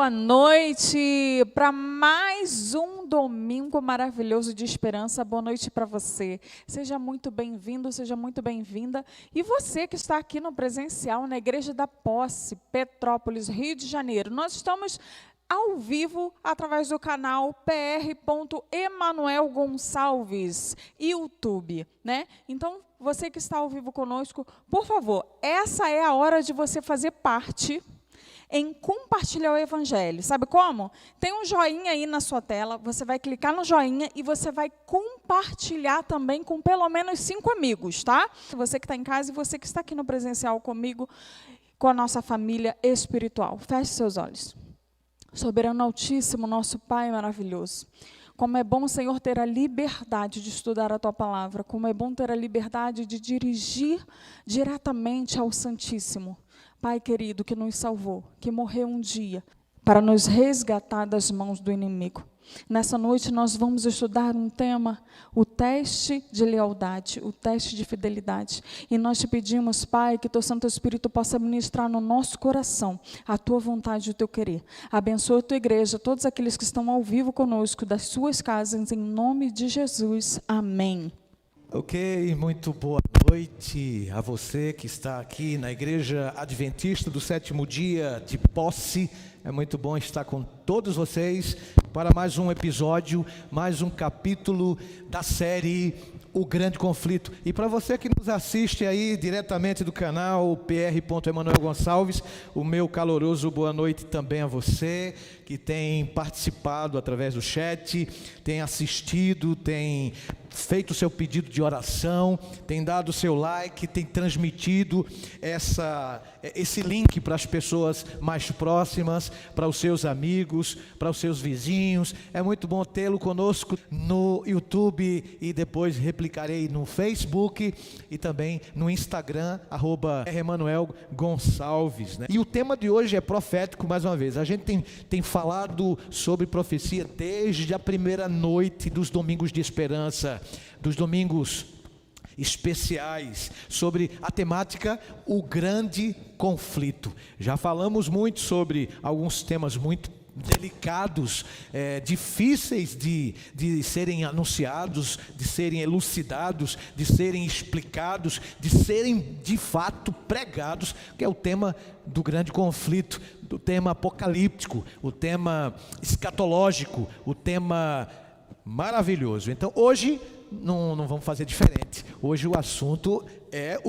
boa noite para mais um domingo maravilhoso de esperança. Boa noite para você. Seja muito bem-vindo, seja muito bem-vinda. E você que está aqui no presencial, na Igreja da Posse, Petrópolis, Rio de Janeiro. Nós estamos ao vivo através do canal pr.Emanuel Gonçalves, YouTube, né? Então, você que está ao vivo conosco, por favor, essa é a hora de você fazer parte em compartilhar o Evangelho. Sabe como? Tem um joinha aí na sua tela, você vai clicar no joinha e você vai compartilhar também com pelo menos 5 amigos, tá? Você que está em casa e você que está aqui no presencial comigo, com a nossa família espiritual. Feche seus olhos. Soberano Altíssimo, nosso Pai maravilhoso. Como é bom, Senhor, ter a liberdade de estudar a Tua Palavra. Como é bom ter a liberdade de dirigir diretamente ao Santíssimo. Pai querido, que nos salvou, que morreu um dia para nos resgatar das mãos do inimigo. Nessa noite nós vamos estudar um tema, o teste de lealdade, o teste de fidelidade. E nós te pedimos, Pai, que Teu Santo Espírito possa ministrar no nosso coração a Tua vontade e o Teu querer. Abençoa a Tua igreja, todos aqueles que estão ao vivo conosco, das suas casas, em nome de Jesus. Amém. Ok, muito boa noite a você que está aqui na Igreja Adventista do Sétimo Dia de Posse. É muito bom estar com todos vocês para mais um episódio, mais um capítulo da série O Grande Conflito. E para você que nos assiste aí diretamente do canal pr.Emanuel Gonçalves, o meu caloroso boa noite também a você que tem participado através do chat, tem assistido, tem feito o seu pedido de oração, tem dado o seu like, tem transmitido esse link para as pessoas mais próximas, para os seus amigos, para os seus vizinhos. É muito bom tê-lo conosco no YouTube e depois replicarei no Facebook e também no Instagram, @Emanuel Gonçalves, né? E o tema de hoje é profético mais uma vez. A gente tem falado sobre profecia desde a primeira noite dos Domingos de Esperança, dos domingos especiais, sobre a temática o grande conflito. Já falamos muito sobre alguns temas muito delicados, difíceis de serem anunciados, de serem elucidados, de serem explicados, de serem de fato pregados, que é o tema do grande conflito, do tema apocalíptico, o tema escatológico, o tema maravilhoso. Então hoje não vamos fazer diferente. Hoje o assunto é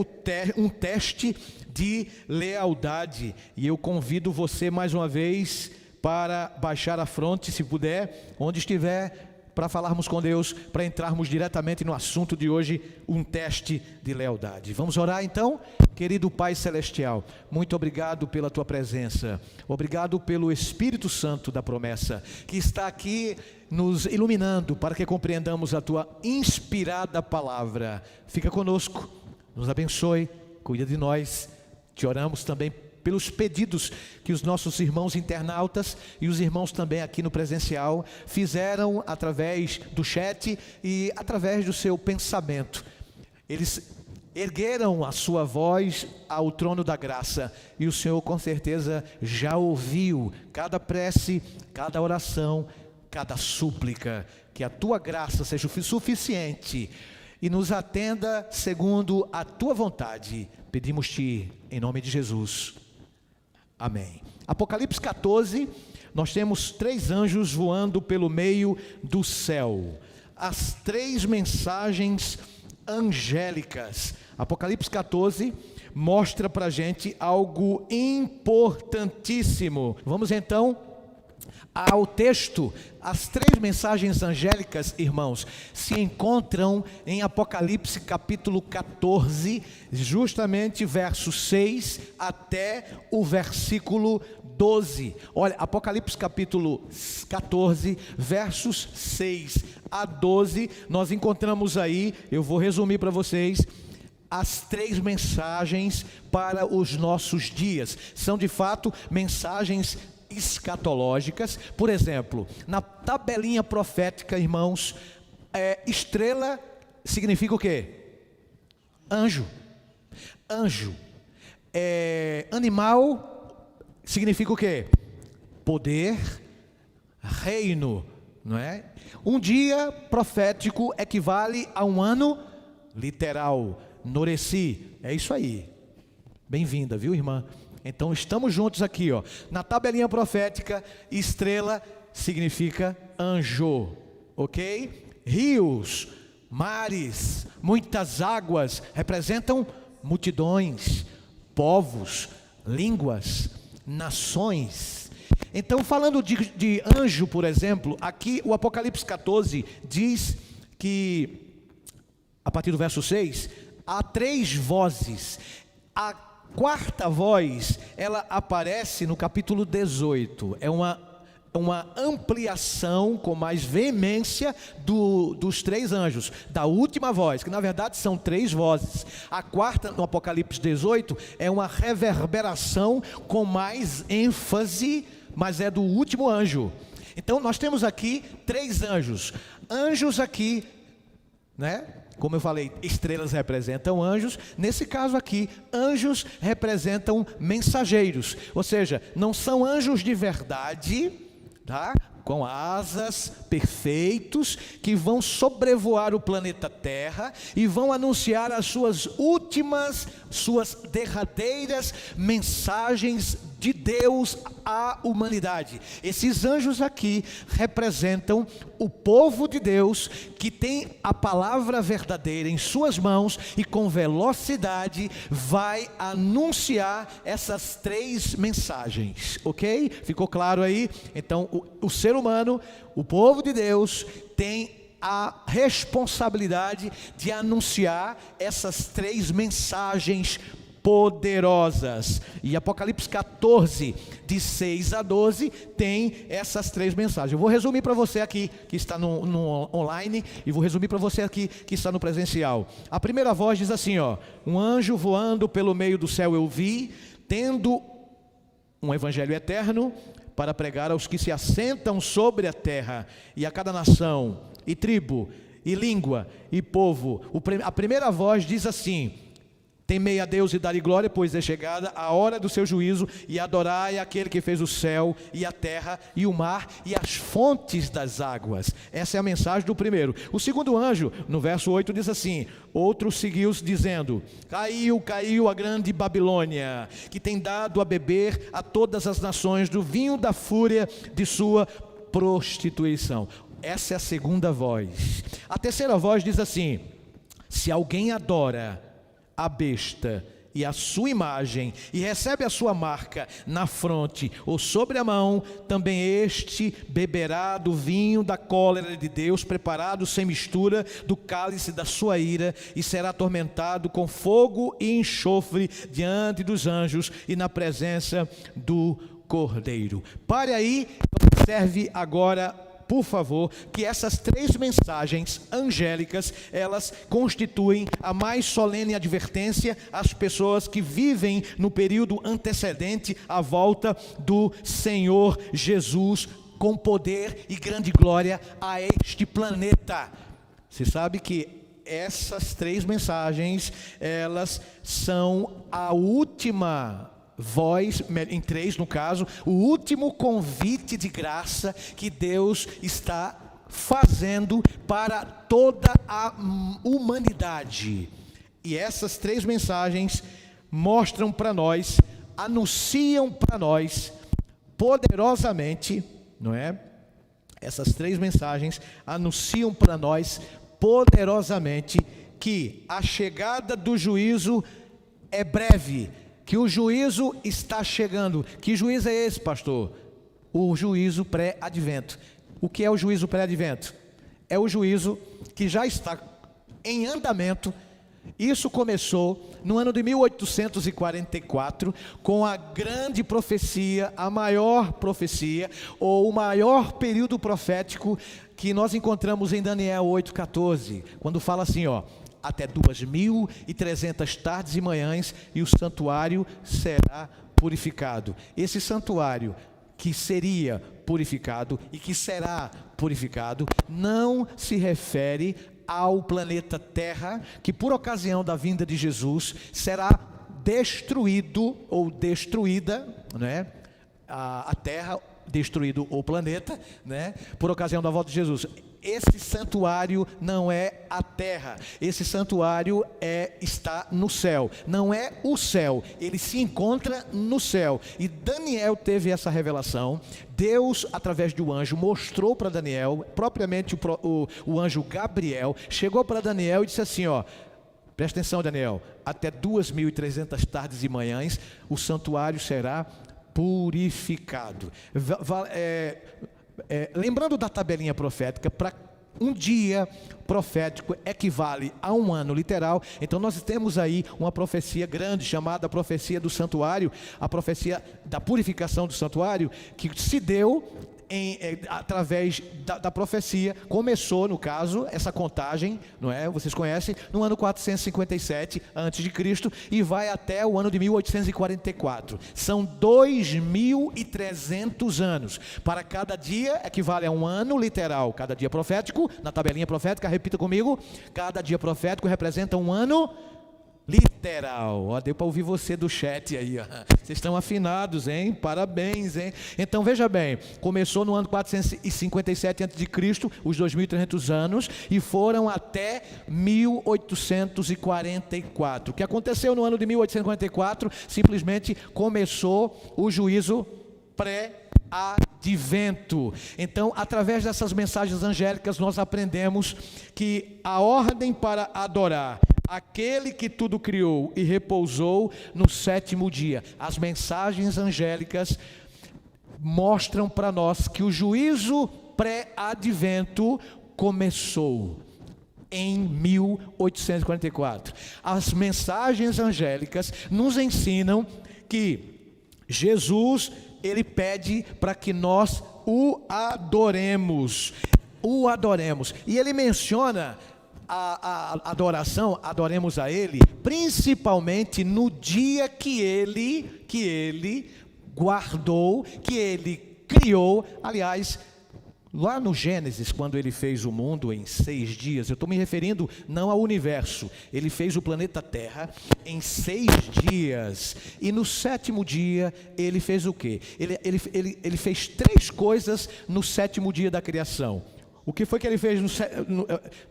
um teste de lealdade. E eu convido você mais uma vez para baixar a fronte, se puder, onde estiver, para falarmos com Deus, para entrarmos diretamente no assunto de hoje, um teste de lealdade. Vamos orar então? Querido Pai Celestial, muito obrigado pela Tua presença, obrigado pelo Espírito Santo da promessa, que está aqui nos iluminando, para que compreendamos a Tua inspirada palavra. Fica conosco, nos abençoe, cuida de nós. Te oramos também pelos pedidos que os nossos irmãos internautas e os irmãos também aqui no presencial fizeram através do chat e através do seu pensamento. Eles ergueram a sua voz ao trono da graça e o Senhor com certeza já ouviu cada prece, cada oração, cada súplica. Que a Tua graça seja suficiente e nos atenda segundo a Tua vontade. Pedimos-te em nome de Jesus. Amém. Apocalipse 14, nós temos 3 anjos voando pelo meio do céu. As 3 mensagens angélicas. Apocalipse 14 mostra para a gente algo importantíssimo. Vamos então ao texto. As 3 mensagens angélicas, irmãos, se encontram em Apocalipse capítulo 14, justamente verso 6 até o versículo 12. Olha, Apocalipse capítulo 14, versos 6 a 12, nós encontramos aí, eu vou resumir para vocês, as 3 mensagens para os nossos dias. São de fato mensagens escatológicas. Por exemplo, na tabelinha profética, irmãos, estrela significa o quê? Anjo. Anjo. Animal significa o quê? poder, reino, não é? Um dia profético equivale a um ano literal. Noreci, é isso aí. Bem-vinda, viu, irmã? Então estamos juntos aqui, ó. Na tabelinha profética, estrela significa anjo, ok? Rios, mares, muitas águas representam multidões, povos, línguas, nações. Então, falando de anjo, por exemplo, aqui o Apocalipse 14 diz que, a partir do verso 6, há 3 vozes. A quarta voz, ela aparece no capítulo 18. É uma ampliação com mais veemência dos 3 anjos, da última voz, que na verdade são 3 vozes. A quarta, no Apocalipse 18, é uma reverberação com mais ênfase, mas é do último anjo. Então nós temos aqui 3 anjos. Anjos aqui, né? Como eu falei, estrelas representam anjos. Nesse caso aqui, anjos representam mensageiros. Ou seja, não são anjos de verdade, tá? Com asas, perfeitos, que vão sobrevoar o planeta Terra e vão anunciar as suas derradeiras mensagens de Deus à humanidade. Esses anjos aqui representam o povo de Deus, que tem a palavra verdadeira em suas mãos e com velocidade vai anunciar essas 3 mensagens, ok? Ficou claro aí? Então o ser humano, o povo de Deus, tem a responsabilidade de anunciar essas 3 mensagens poderosas. E Apocalipse 14, de 6 a 12, tem essas 3 mensagens. Eu vou resumir para você aqui, que está no online, e vou resumir para você aqui, que está no presencial. A primeira voz diz assim, ó: um anjo voando pelo meio do céu eu vi, tendo um evangelho eterno, para pregar aos que se assentam sobre a terra, e a cada nação, e tribo, e língua, e povo. A primeira voz diz assim: temei a Deus e dai glória, pois é chegada a hora do seu juízo, e adorai aquele que fez o céu, e a terra, e o mar, e as fontes das águas. Essa é a mensagem do primeiro. O segundo anjo, no verso 8, diz assim: outro seguiu dizendo: caiu a grande Babilônia, que tem dado a beber a todas as nações do vinho da fúria de sua prostituição. Essa é a segunda voz. A terceira voz diz assim: se alguém adora a besta e a sua imagem, e recebe a sua marca na fronte ou sobre a mão, também este beberá do vinho da cólera de Deus, preparado sem mistura do cálice da sua ira, e será atormentado com fogo e enxofre diante dos anjos e na presença do Cordeiro. Pare aí, observe agora, por favor, que essas 3 mensagens angélicas, elas constituem a mais solene advertência às pessoas que vivem no período antecedente à volta do Senhor Jesus, com poder e grande glória a este planeta. Você sabe que essas 3 mensagens, elas são a última voz, em 3 no caso, o último convite de graça que Deus está fazendo para toda a humanidade. E essas 3 mensagens mostram para nós, anunciam para nós poderosamente, não é? Essas 3 mensagens anunciam para nós poderosamente que a chegada do juízo é breve, que o juízo está chegando. Que juízo é esse, pastor? O juízo pré-advento. O que é o juízo pré-advento? É o juízo que já está em andamento. Isso começou no ano de 1844, com a grande profecia, a maior profecia, ou o maior período profético que nós encontramos em Daniel 8,14, quando fala assim, ó: até 2.300 tardes e manhãs, e o santuário será purificado. Esse santuário que seria purificado e que será purificado não se refere ao planeta Terra, que por ocasião da vinda de Jesus será destruído ou destruída, né? A Terra destruído o planeta, né, por ocasião da volta de Jesus. Esse santuário não é a terra, esse santuário está no céu, não é o céu, ele se encontra no céu. E Daniel teve essa revelação. Deus, através do anjo, mostrou para Daniel, propriamente o anjo Gabriel, chegou para Daniel e disse assim, presta atenção, Daniel, até 2.300 tardes e manhãs, o santuário será purificado. Lembrando da tabelinha profética, para um dia profético equivale a um ano literal. Então nós temos aí uma profecia grande, chamada profecia do santuário, a profecia da purificação do santuário, que se deu através da profecia. Começou, no caso, essa contagem, não é? Vocês conhecem, no ano 457 a.C. e vai até o ano de 1844. São 2.300 anos. Para cada dia equivale a um ano literal. Cada dia profético, na tabelinha profética, repita comigo, cada dia profético representa um ano literal. Deu para ouvir você do chat aí, Vocês estão afinados, hein? Parabéns, hein? Então veja bem, começou no ano 457 a.C., os 2.300 anos, e foram até 1844. O que aconteceu no ano de 1844? Simplesmente começou o juízo pré-advento. Então, através dessas mensagens angélicas, nós aprendemos que a ordem para adorar aquele que tudo criou e repousou no sétimo dia. As mensagens angélicas mostram para nós que o juízo pré-advento começou em 1844. As mensagens angélicas nos ensinam que Jesus, ele pede para que nós o adoremos. E ele menciona a adoração, adoremos a Ele, principalmente no dia que Ele guardou, que Ele criou. Aliás, lá no Gênesis, quando Ele fez o mundo em 6 dias, eu estou me referindo não ao universo, Ele fez o planeta Terra em 6 dias, e no 7º dia, Ele fez o quê? Ele fez 3 coisas no 7º dia da criação. O que foi que ele fez no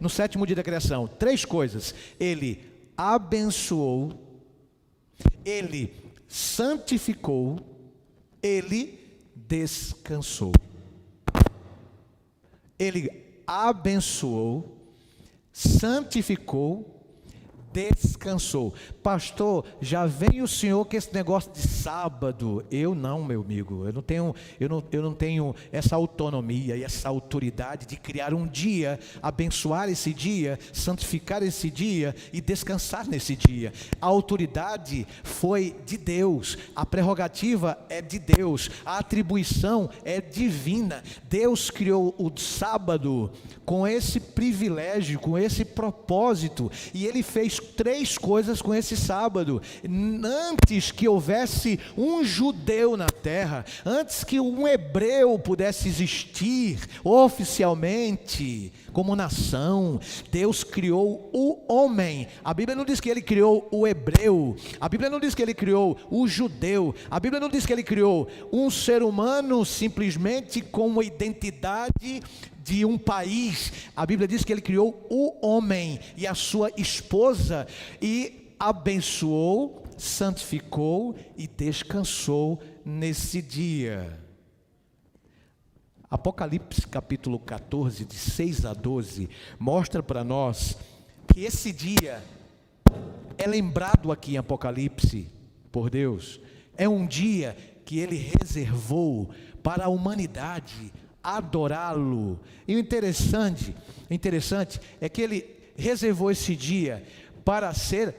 7º dia da criação? 3 coisas. Ele abençoou, ele santificou, ele descansou. Ele abençoou, santificou, descansou. Pastor, já vem o senhor com esse negócio de sábado. Eu não, meu amigo, eu não tenho essa autonomia e essa autoridade de criar um dia, abençoar esse dia, santificar esse dia e descansar nesse dia. A autoridade foi de Deus, a prerrogativa é de Deus, a atribuição é divina. Deus criou o sábado com esse privilégio, com esse propósito, e Ele fez 3 coisas com esse sábado. Antes que houvesse um judeu na terra, antes que um hebreu pudesse existir oficialmente como nação, Deus criou o homem. A Bíblia não diz que Ele criou o hebreu, a Bíblia não diz que Ele criou o judeu, a Bíblia não diz que Ele criou um ser humano simplesmente com uma identidade de um país. A Bíblia diz que Ele criou o homem e a sua esposa, e abençoou, santificou e descansou nesse dia. Apocalipse capítulo 14, de 6 a 12, mostra para nós que esse dia é lembrado aqui em Apocalipse por Deus. É um dia que Ele reservou para a humanidade adorá-lo. E o interessante é que Ele reservou esse dia para ser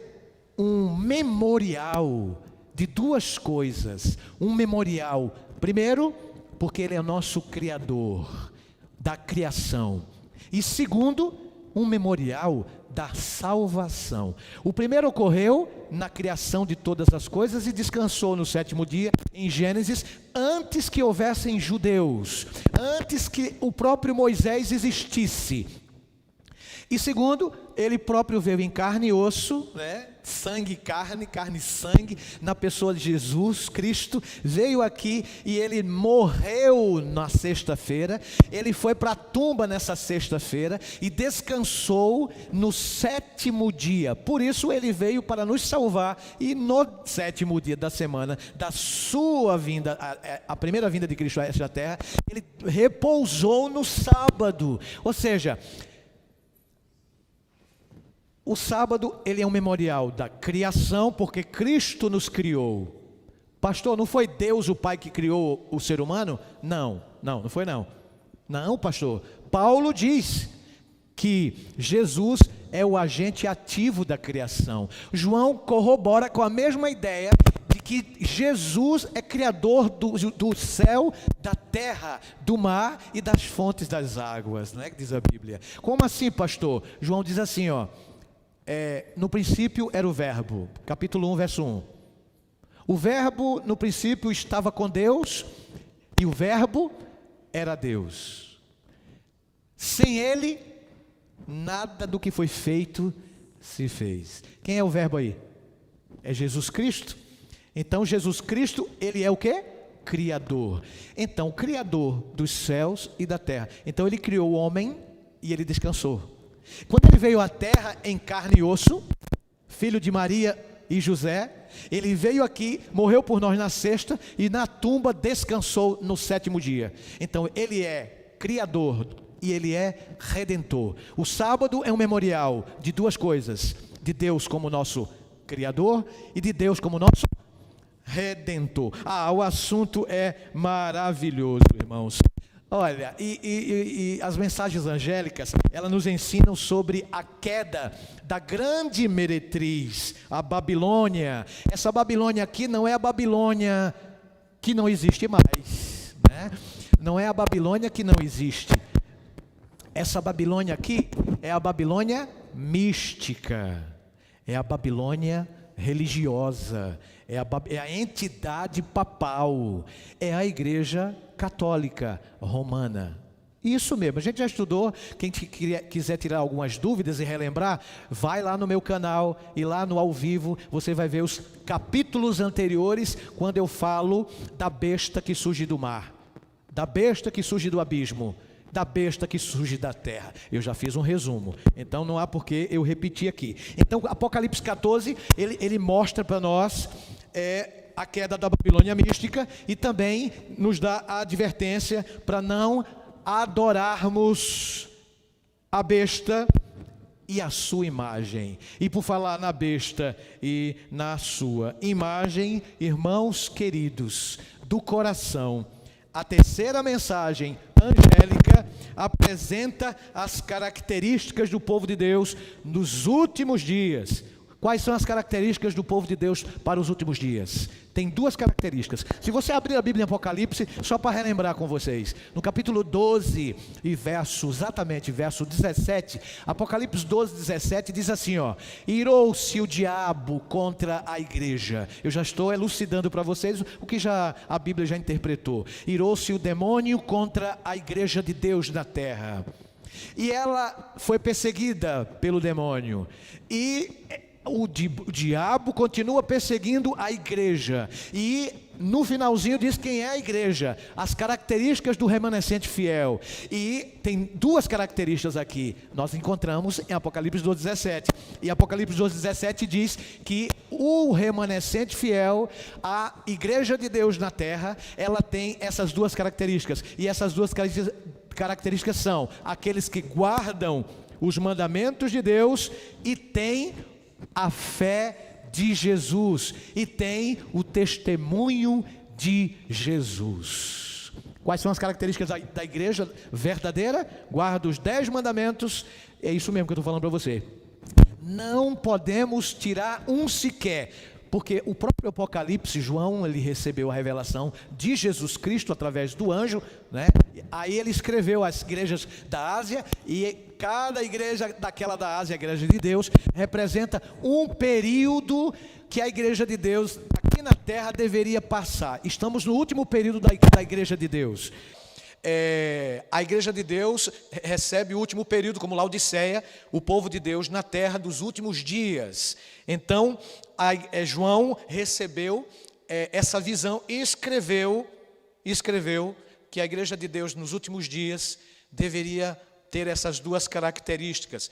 um memorial de 2 coisas. Um memorial, primeiro, porque Ele é nosso Criador da criação, e segundo, um memorial da salvação. O primeiro ocorreu na criação de todas as coisas e descansou no 7º dia, em Gênesis, antes que houvessem judeus, antes que o próprio Moisés existisse. E segundo, ele próprio veio em carne e osso, né? Sangue e carne, carne e sangue, na pessoa de Jesus Cristo, veio aqui e ele morreu na sexta-feira, ele foi para a tumba nessa sexta-feira e descansou no sétimo dia. Por isso ele veio para nos salvar, e no sétimo dia da semana da sua vinda, a primeira vinda de Cristo a esta terra, ele repousou no sábado. Ou seja, o sábado, ele é um memorial da criação, porque Cristo nos criou. Pastor, não foi Deus o Pai que criou o ser humano? Não foi não. Não, pastor. Paulo diz que Jesus é o agente ativo da criação. João corrobora com a mesma ideia de que Jesus é criador do céu, da terra, do mar e das fontes das águas, né, que diz a Bíblia. Como assim, pastor? João diz assim, no princípio era o verbo, capítulo 1, verso 1. O verbo no princípio estava com Deus, e o verbo era Deus. Sem ele, nada do que foi feito se fez. Quem é o verbo aí? É Jesus Cristo. Então Jesus Cristo, ele é o quê? Criador. Então, Criador dos céus e da terra. Então ele criou o homem e ele descansou. Quando ele veio à terra em carne e osso, filho de Maria e José, ele veio aqui, morreu por nós na sexta e na tumba descansou no sétimo dia. Então ele é criador e ele é redentor. O sábado é um memorial de duas coisas: de Deus como nosso criador e de Deus como nosso redentor. O assunto é maravilhoso, irmãos. Olha, e as mensagens angélicas, elas nos ensinam sobre a queda da grande meretriz, a Babilônia. Essa Babilônia aqui não é a Babilônia que não existe mais, né? Não é a Babilônia que não existe. Essa Babilônia aqui é a Babilônia mística, é a Babilônia religiosa, é a entidade papal, é a igreja católica romana. Isso mesmo, a gente já estudou. Quem quiser tirar algumas dúvidas e relembrar, vai lá no meu canal, e lá no ao vivo você vai ver os capítulos anteriores, quando eu falo da besta que surge do mar, da besta que surge do abismo, da besta que surge da terra. Eu já fiz um resumo, então não há por que eu repetir aqui. Então Apocalipse 14, ele mostra para nós a queda da Babilônia mística, e também nos dá a advertência para não adorarmos a besta e a sua imagem. E por falar na besta e na sua imagem, irmãos queridos do coração, a terceira mensagem angélica apresenta as características do povo de Deus nos últimos dias. Quais são as características do povo de Deus para os últimos dias? Tem duas características. Se você abrir a Bíblia em Apocalipse, só para relembrar com vocês, no capítulo 12 e exatamente verso 17, Apocalipse 12, 17 diz assim, irou-se o diabo contra a igreja. Eu já estou elucidando para vocês o que a Bíblia já interpretou. Irou-se o demônio contra a igreja de Deus na terra. E ela foi perseguida pelo demônio. E o diabo continua perseguindo a igreja, e no finalzinho diz quem é a igreja, as características do remanescente fiel. E tem duas características aqui, nós encontramos em Apocalipse 12, 17, e Apocalipse 12, 17 diz que o remanescente fiel, a igreja de Deus na terra, ela tem essas duas características, e essas duas características são aqueles que guardam os mandamentos de Deus e têm a fé de Jesus e tem o testemunho de Jesus. Quais são as características da igreja verdadeira? Guarda os 10 mandamentos. É isso mesmo que eu estou falando para você. Não podemos tirar um sequer, porque o próprio Apocalipse, João, ele recebeu a revelação de Jesus Cristo através do anjo, né? Aí ele escreveu as igrejas da Ásia, e cada igreja daquela da Ásia, a igreja de Deus, representa um período que a igreja de Deus aqui na terra deveria passar. Estamos no último período da igreja de Deus. a igreja de Deus recebe o último período, como Laodiceia, o povo de Deus na terra dos últimos dias. Então, João recebeu essa visão e escreveu que a igreja de Deus nos últimos dias deveria ter essas duas características: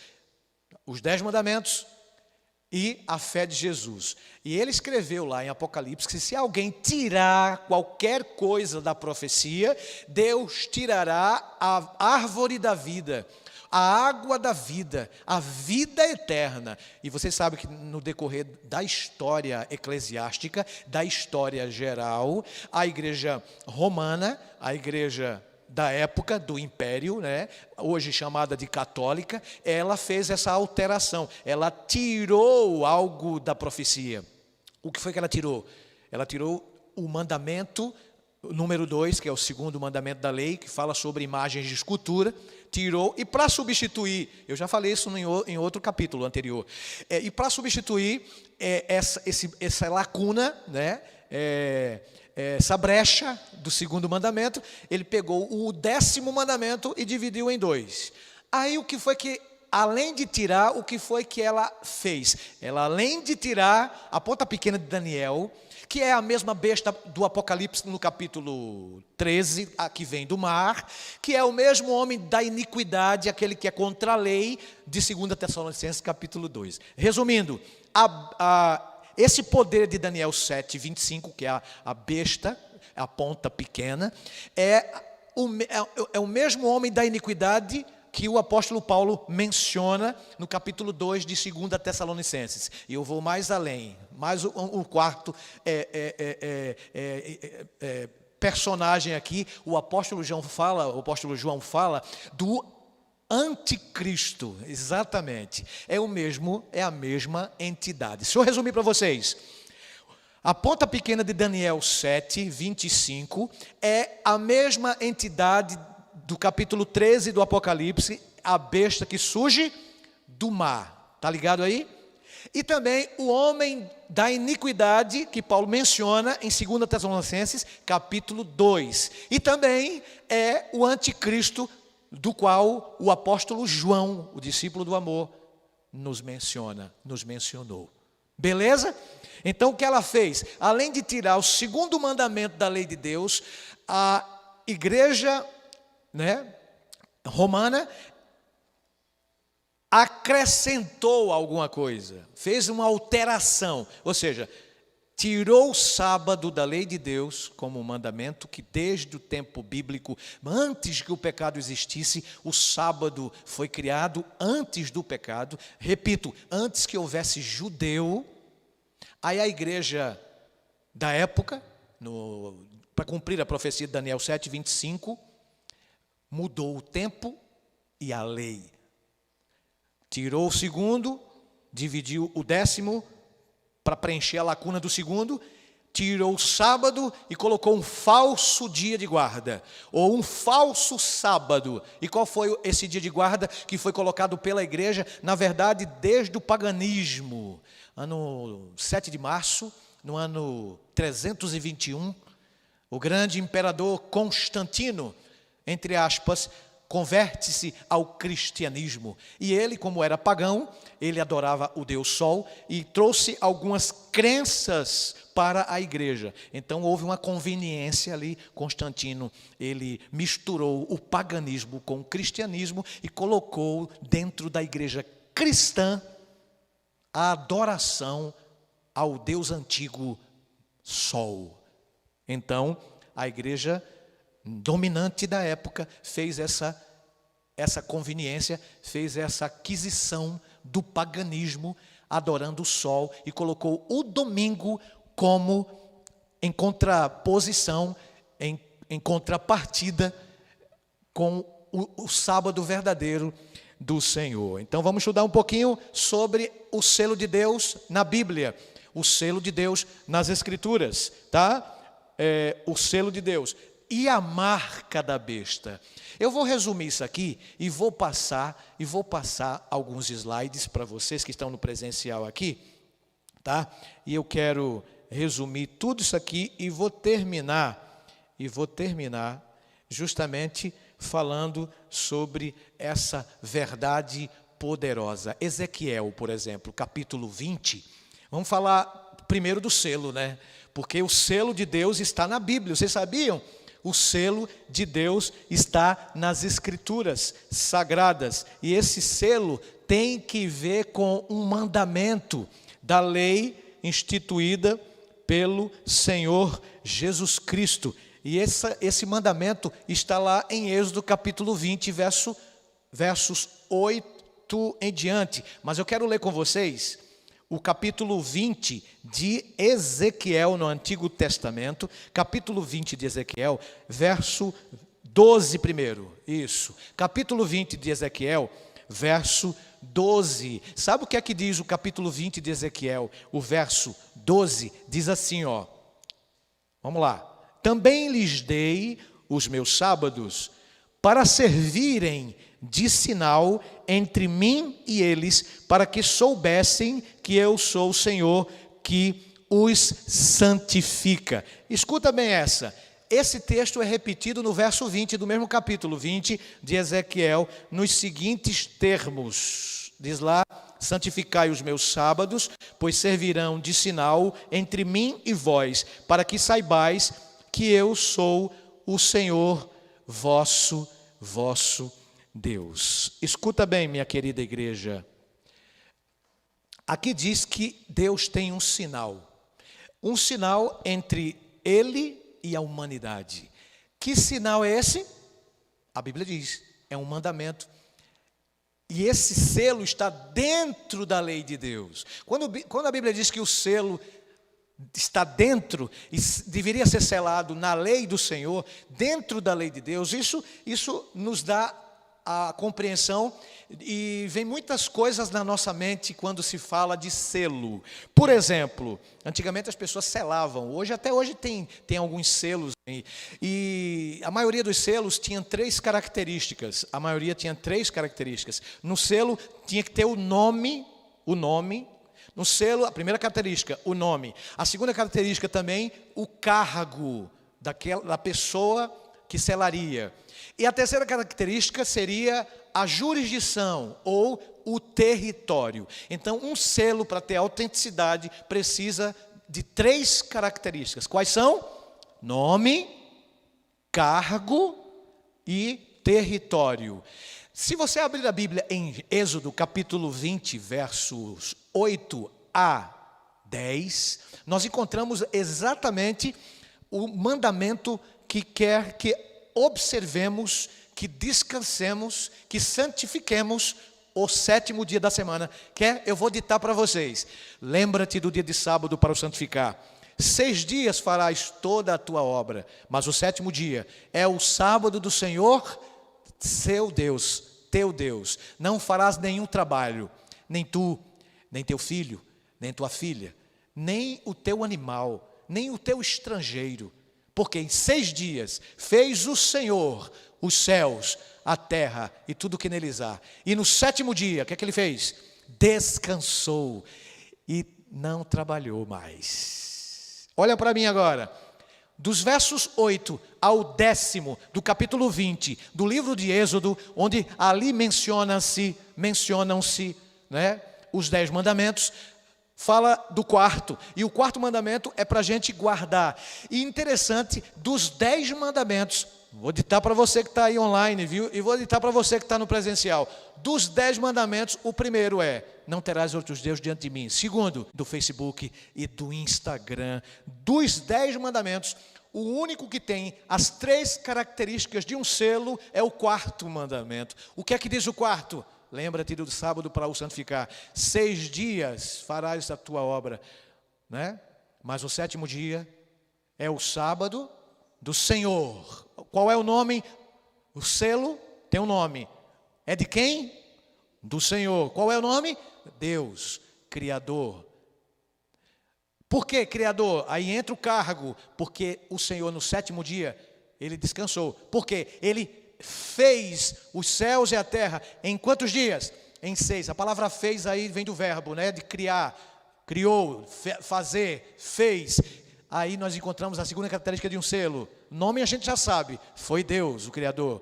os 10 mandamentos e a fé de Jesus. E ele escreveu lá em Apocalipse que se alguém tirar qualquer coisa da profecia, Deus tirará a árvore da vida, a água da vida, a vida eterna. E vocês sabem que no decorrer da história eclesiástica, da história geral, a igreja romana, a igreja da época do império, né, hoje chamada de católica, ela fez essa alteração, ela tirou algo da profecia. O que foi que ela tirou? Ela tirou o mandamento número 2, que é o segundo mandamento da lei, que fala sobre imagens de escultura, tirou, e para substituir, eu já falei isso em outro capítulo anterior, e para substituir essa lacuna, né, essa brecha do segundo mandamento, ele pegou o 10º mandamento e dividiu em 2. Aí o que foi que, além de tirar, o que foi que ela fez? Ela, além de tirar a ponta pequena de Daniel, que é a mesma besta do Apocalipse no capítulo 13, a que vem do mar, que é o mesmo homem da iniquidade, aquele que é contra a lei, de 2 Tessalonicenses capítulo 2. Resumindo, esse poder de Daniel 7, 25, que é a besta, a ponta pequena, é o mesmo homem da iniquidade que o apóstolo Paulo menciona no capítulo 2 de 2 Tessalonicenses. E eu vou mais além, mais um quarto personagem aqui, o apóstolo João fala do anticristo, exatamente. É a mesma entidade. Deixa eu resumir para vocês. A ponta pequena de Daniel 7, 25, é a mesma entidade do capítulo 13 do Apocalipse, a besta que surge do mar. Está ligado aí? E também o homem da iniquidade, que Paulo menciona em 2 Tessalonicenses, capítulo 2. E também é o anticristo, do qual o apóstolo João, o discípulo do amor, nos mencionou. Beleza? Então o que ela fez? Além de tirar o segundo mandamento da lei de Deus, a igreja, né, romana acrescentou alguma coisa, fez uma alteração, ou seja, tirou o sábado da lei de Deus como um mandamento que desde o tempo bíblico, antes que o pecado existisse, o sábado foi criado antes do pecado, repito, antes que houvesse judeu. Aí a igreja da época, para cumprir a profecia de Daniel 7, 25, mudou o tempo e a lei. Tirou o segundo, dividiu o 10º, para preencher a lacuna do segundo, tirou o sábado e colocou um falso dia de guarda, ou um falso sábado. E qual foi esse dia de guarda que foi colocado pela igreja, na verdade, desde o paganismo? Ano 7 de março, no ano 321, o grande imperador Constantino, entre aspas, converte-se ao cristianismo. E ele, como era pagão, ele adorava o Deus Sol e trouxe algumas crenças para a igreja. Então houve uma conveniência ali. Constantino, ele misturou o paganismo com o cristianismo e colocou dentro da igreja cristã a adoração ao Deus antigo Sol. Então a igreja dominante da época fez essa conveniência, fez essa aquisição do paganismo, adorando o sol, e colocou o domingo como em contraposição, em contrapartida com o sábado verdadeiro do Senhor. Então vamos estudar um pouquinho sobre o selo de Deus na Bíblia, o selo de Deus nas Escrituras, tá? O selo de Deus e a marca da besta. Eu vou resumir isso aqui e vou passar alguns slides para vocês que estão no presencial aqui, tá? E eu quero resumir tudo isso aqui e vou terminar justamente falando sobre essa verdade poderosa. Ezequiel, por exemplo, capítulo 20. Vamos falar primeiro do selo, né? Porque o selo de Deus está na Bíblia. Vocês sabiam? O selo de Deus está nas Escrituras sagradas. E esse selo tem que ver com um mandamento da lei instituída pelo Senhor Jesus Cristo. E esse mandamento está lá em Êxodo capítulo 20, versos 8 em diante. Mas eu quero ler com vocês o capítulo 20 de Ezequiel no Antigo Testamento, capítulo 20 de Ezequiel, verso 12 primeiro, isso, capítulo 20 de Ezequiel, verso 12, sabe o que é que diz o capítulo 20 de Ezequiel? O verso 12 diz assim, ó, vamos lá, também lhes dei os meus sábados para servirem de sinal entre mim e eles, para que soubessem que eu sou o Senhor que os santifica. Escuta bem essa. Esse texto é repetido no verso 20 do mesmo capítulo 20 de Ezequiel, nos seguintes termos. Diz lá, santificai os meus sábados, pois servirão de sinal entre mim e vós, para que saibais que eu sou o Senhor vosso Deus. Escuta bem, minha querida igreja. Aqui diz que Deus tem um sinal entre Ele e a humanidade. Que sinal é esse? A Bíblia diz, é um mandamento. E esse selo está dentro da lei de Deus. Quando a Bíblia diz que o selo está dentro e deveria ser selado na lei do Senhor, dentro da lei de Deus, isso nos dá a compreensão e vem muitas coisas na nossa mente quando se fala de selo. Por exemplo, antigamente as pessoas selavam, até hoje tem alguns selos e a maioria dos selos tinha três características. No selo tinha que ter o nome. No selo, a primeira característica, o nome. A segunda característica também, o cargo da pessoa que selaria. E a terceira característica seria a jurisdição ou o território. Então, um selo, para ter autenticidade, precisa de três características. Quais são? Nome, cargo e território. Se você abrir a Bíblia em Êxodo capítulo 20, versos 8 a 10, nós encontramos exatamente o mandamento que quer que observemos, que descansemos, que santifiquemos o sétimo dia da semana. Eu vou ditar para vocês. Lembra-te do dia de sábado para o santificar. 6 dias farás toda a tua obra, mas o sétimo dia é o sábado do Senhor, seu Deus, teu Deus. Não farás nenhum trabalho, nem tu, nem teu filho, nem tua filha, nem o teu animal, nem o teu estrangeiro. Porque em 6 dias fez o Senhor os céus, a terra e tudo que neles há. E no sétimo dia, o que é que ele fez? Descansou e não trabalhou mais. Olha para mim agora. Dos versos 8 ao 10º do capítulo 20 do livro de Êxodo, onde ali mencionam-se, né, os 10 mandamentos, fala do quarto, e o quarto mandamento é para a gente guardar. E interessante, dos 10 mandamentos, vou ditar para você que está aí online, viu? E vou ditar para você que está no presencial. Dos 10 mandamentos, o primeiro é: não terás outros deuses diante de mim. Segundo, do Facebook e do Instagram. Dos 10 mandamentos, o único que tem as 3 características de um selo é o quarto mandamento. O que é que diz o quarto? Lembra-te do sábado para o santificar. 6 dias farás a tua obra, né? Mas o sétimo dia é o sábado do Senhor. Qual é o nome? O selo tem um nome. É de quem? Do Senhor. Qual é o nome? Deus, Criador. Por que Criador? Aí entra o cargo. Porque o Senhor no sétimo dia, Ele descansou. Por quê? Ele fez os céus e a terra em quantos dias? Em 6. A palavra fez aí vem do verbo, né? De criar. Criou, fazer, fez. aí nós encontramos a segunda característica de um selo. O nome a gente já sabe, foi Deus, o Criador.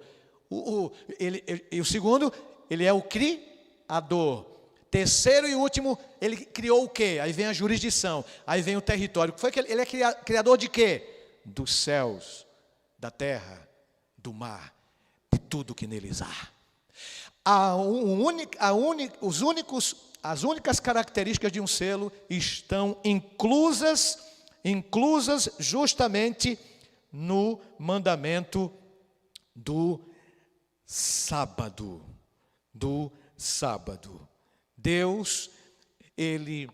E o segundo, ele é o Criador. Terceiro e último, ele criou o quê? Aí vem a jurisdição, aí vem o território. Ele é criador de quê? Dos céus, da terra, do mar, de tudo que neles há. As únicas características de um selo estão inclusas justamente no mandamento do sábado. Deus, ele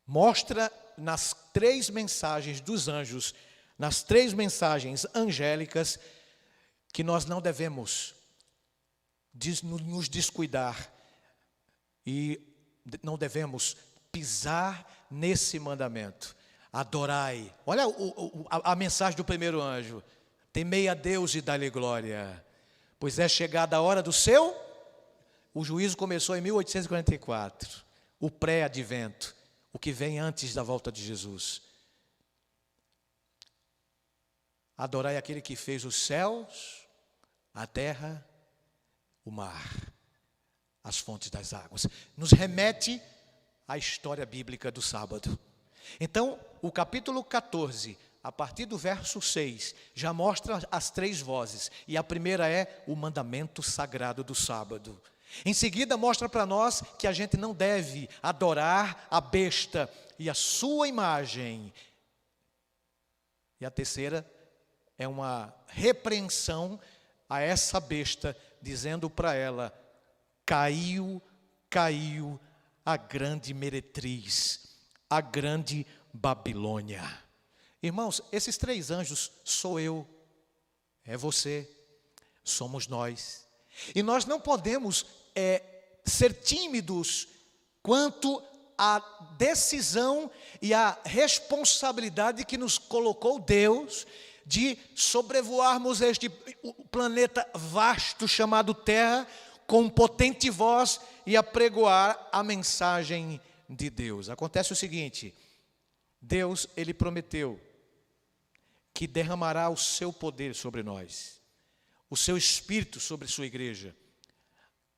mostra nas 3 mensagens dos anjos, nas 3 mensagens angélicas, que nós não devemos nos descuidar e não devemos pisar nesse mandamento. Adorai. Olha a mensagem do primeiro anjo. Temei a Deus e dai-lhe glória, pois é chegada a hora do seu. O juízo começou em 1844, o pré-advento, o que vem antes da volta de Jesus. Adorai aquele que fez os céus, a terra, o mar, as fontes das águas. Nos remete à história bíblica do sábado. Então, o capítulo 14, a partir do verso 6, já mostra as 3 vozes. E a primeira é o mandamento sagrado do sábado. Em seguida, mostra para nós que a gente não deve adorar a besta e a sua imagem. E a terceira é uma repreensão a essa besta, dizendo para ela: caiu a grande meretriz, a grande Babilônia. Irmãos, esses 3 anjos sou eu, é você, somos nós. E nós não podemos ser tímidos quanto à decisão e à responsabilidade que nos colocou Deus de sobrevoarmos este planeta vasto chamado Terra com potente voz e apregoar a mensagem de Deus. Acontece o seguinte: Deus, ele prometeu que derramará o seu poder sobre nós, o seu Espírito sobre sua igreja,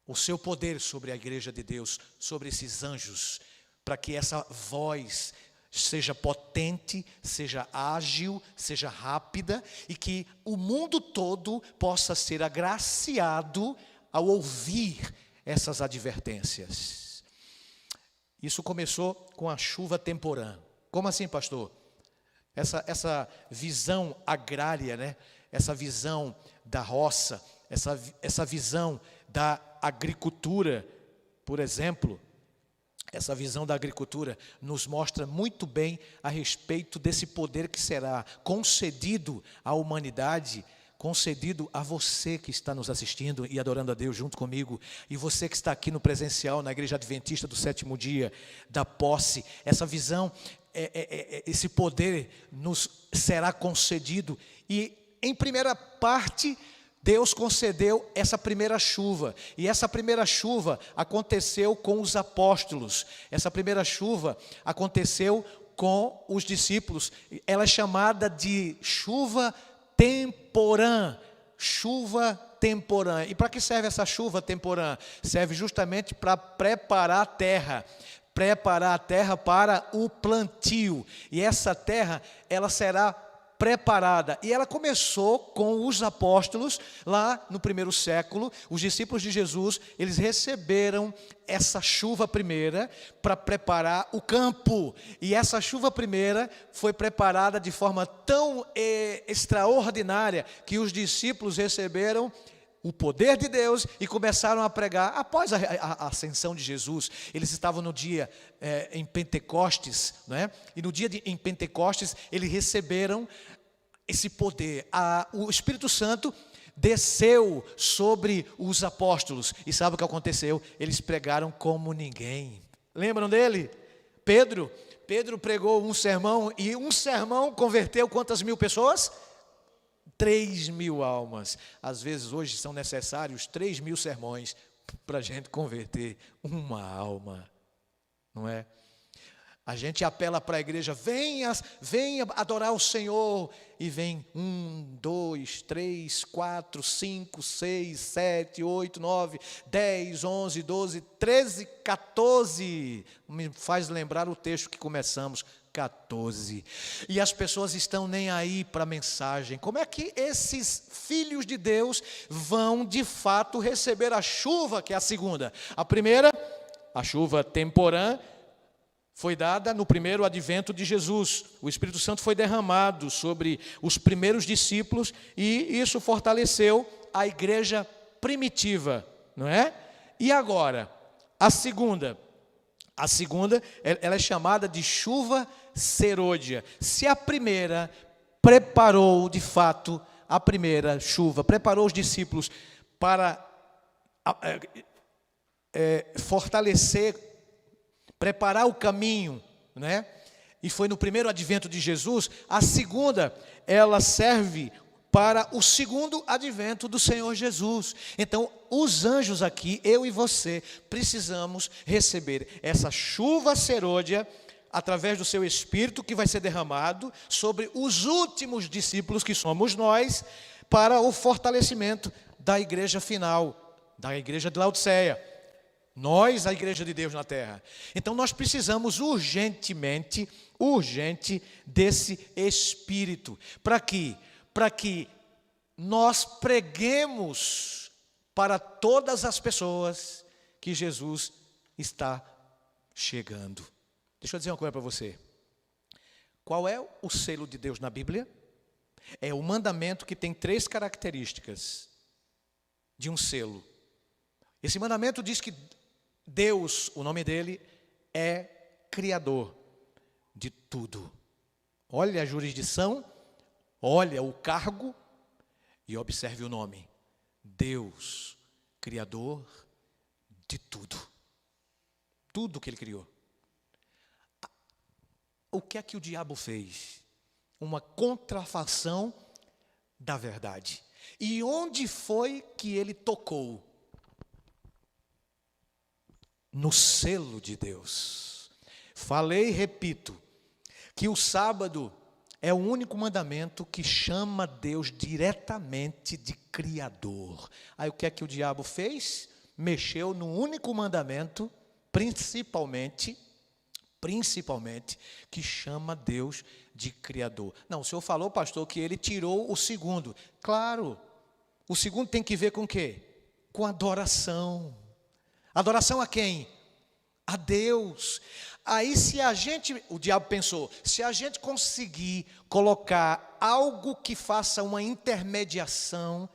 o seu poder sobre a igreja de Deus, sobre esses anjos, para que essa voz seja potente, seja ágil, seja rápida, e que o mundo todo possa ser agraciado ao ouvir essas advertências. Isso começou com a chuva temporã. Como assim, pastor? Essa visão agrária, né? Essa visão da roça, essa visão da agricultura, por exemplo, essa visão da agricultura nos mostra muito bem a respeito desse poder que será concedido à humanidade, concedido a você que está nos assistindo e adorando a Deus junto comigo, e você que está aqui no presencial, na Igreja Adventista do Sétimo Dia, da posse. Essa visão, esse poder nos será concedido. E em primeira parte, Deus concedeu essa primeira chuva, e essa primeira chuva aconteceu com os apóstolos, essa primeira chuva aconteceu com os discípulos. Ela é chamada de chuva temporã, chuva temporã. E para que serve essa chuva temporã? Serve justamente para preparar a terra para o plantio, e essa terra, ela será preparada. E ela começou com os apóstolos lá no primeiro século. Os discípulos de Jesus, eles receberam essa chuva primeira para preparar o campo, e essa chuva primeira foi preparada de forma tão extraordinária que os discípulos receberam o poder de Deus e começaram a pregar. Após a ascensão de Jesus, eles estavam no dia em Pentecostes, não é? E no dia em Pentecostes, eles receberam esse poder. O Espírito Santo desceu sobre os apóstolos, e sabe o que aconteceu? Eles pregaram como ninguém. Lembram dele? Pedro pregou um sermão, e um sermão converteu quantas mil pessoas? 3.000 almas. Às vezes hoje são necessários 3.000 sermões para a gente converter uma alma, não é? A gente apela para a igreja, venha adorar o Senhor. E vem 1, 2, 3, 4, 5, 6, 7, 8, 9, 10, 11, 12, 13, 14. Me faz lembrar o texto que começamos, 14. E as pessoas estão nem aí para a mensagem. Como é que esses filhos de Deus vão de fato receber a chuva, que é a segunda? A primeira, a chuva temporã, foi dada no primeiro advento de Jesus. O Espírito Santo foi derramado sobre os primeiros discípulos e isso fortaleceu a igreja primitiva, não é? E agora, a segunda, ela é chamada de chuva serôdia. Se a primeira preparou, de fato, a primeira chuva, preparou os discípulos para fortalecer, preparar o caminho, né? E foi no primeiro advento de Jesus. A segunda, ela serve para o segundo advento do Senhor Jesus. Então, os anjos aqui, eu e você, precisamos receber essa chuva serôdia através do seu Espírito que vai ser derramado sobre os últimos discípulos, que somos nós, para o fortalecimento da igreja final, da igreja de Laodiceia. Nós, a igreja de Deus na terra. Então nós precisamos urgente desse Espírito. Para quê? Para que nós preguemos para todas as pessoas que Jesus está chegando. Deixa eu dizer uma coisa para você. Qual é o selo de Deus na Bíblia? É o mandamento que tem 3 características de um selo. Esse mandamento diz que Deus, o nome dele, é Criador de tudo. Olha a jurisdição, olha o cargo e observe o nome. Deus, Criador de tudo. Tudo que ele criou. O que é que o diabo fez? Uma contrafação da verdade. E onde foi que ele tocou? No selo de Deus. Falei e repito, que o sábado é o único mandamento que chama Deus diretamente de Criador. Aí o que é que o diabo fez? Mexeu no único mandamento, principalmente, que chama Deus de Criador. Não, o senhor falou, pastor, que ele tirou o segundo. Claro, o segundo tem que ver com o quê? Com adoração. Adoração a quem? A Deus. Aí o diabo pensou, se a gente conseguir colocar algo que faça uma intermediação,